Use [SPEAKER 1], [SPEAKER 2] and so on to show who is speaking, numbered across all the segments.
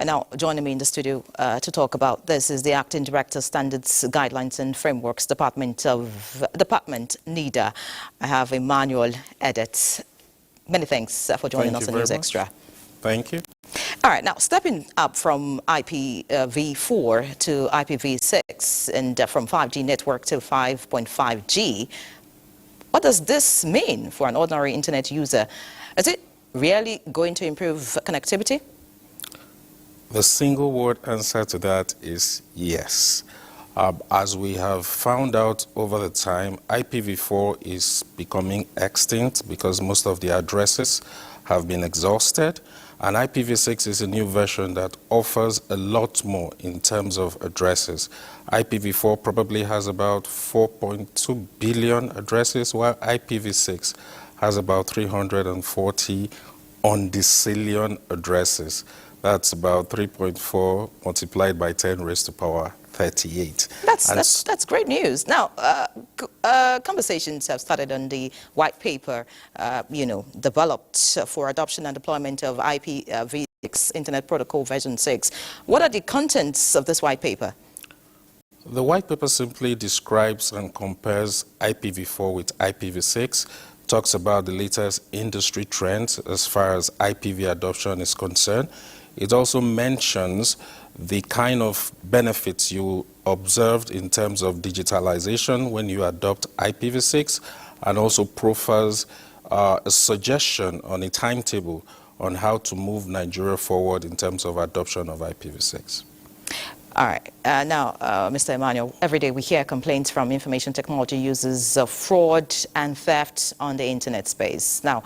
[SPEAKER 1] And now, joining me in the studio to talk about this is the Acting Director, Standards, Guidelines and Frameworks, Department NIDA. I have Emmanuel, Edet. Many thanks for joining us on News Extra.
[SPEAKER 2] Thank you.
[SPEAKER 1] All right, now stepping up from IPv4 to IPv6 and from 5G network to 5.5G, what does this mean for an ordinary internet user? Is it really going to improve connectivity?
[SPEAKER 2] The single word answer to that is yes. As we have found out over the time, IPv4 is becoming extinct because most of the addresses have been exhausted, and IPv6 is a new version that offers a lot more in terms of addresses. IPv4 probably has about 4.2 billion addresses, while IPv6 has about 340 undecillion addresses. That's about 3.4 multiplied by 10 raised to power 38.
[SPEAKER 1] That's great news. Now, conversations have started on the white paper, developed for adoption and deployment of IPv6 Internet Protocol version 6. What are the contents of this white paper?
[SPEAKER 2] The white paper simply describes and compares IPv4 with IPv6, talks about the latest industry trends as far as IPv adoption is concerned. It also mentions the kind of benefits you observed in terms of digitalization when you adopt IPv6, and also profiles a suggestion on a timetable on how to move Nigeria forward in terms of adoption of IPv6.
[SPEAKER 1] All right. Now, Mr. Emmanuel, every day we hear complaints from information technology users of fraud and theft on the internet space. Now,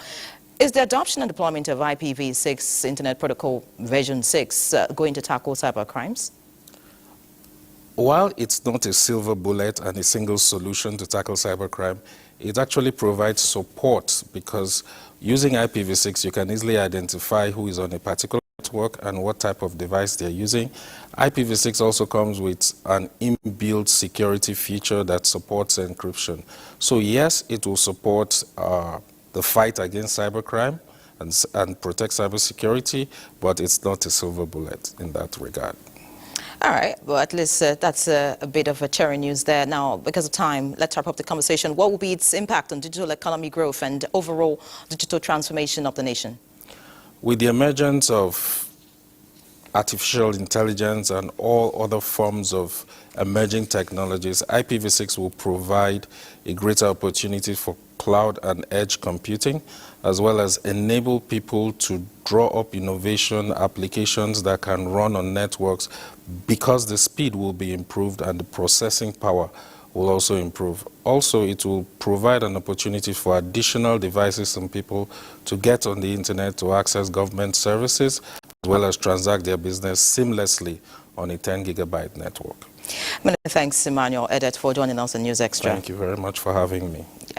[SPEAKER 1] is the adoption and deployment of IPv6 Internet Protocol version 6 going to tackle cyber crimes?
[SPEAKER 2] While it's not a silver bullet and a single solution to tackle cybercrime, it actually provides support, because using IPv6 you can easily identify who is on a particular network and what type of device they're using. IPv6 also comes with an inbuilt security feature that supports encryption. So yes, it will support the fight against cybercrime and protect cybersecurity, but it's not a silver bullet in that regard.
[SPEAKER 1] All right, well, at least that's a bit of a cherry news there. Now, because of time, let's wrap up the conversation. What will be its impact on digital economy growth and overall digital transformation of the nation?
[SPEAKER 2] With the emergence of artificial intelligence and all other forms of emerging technologies, IPv6 will provide a greater opportunity for cloud and edge computing, as well as enable people to draw up innovation applications that can run on networks, because the speed will be improved and the processing power will also improve. Also, it will provide an opportunity for additional devices and people to get on the internet to access government services, as well as transact their business seamlessly on a 10 gigabyte network.
[SPEAKER 1] Many thanks, Emmanuel Edet, for joining us on News Extra.
[SPEAKER 2] Thank you very much for having me.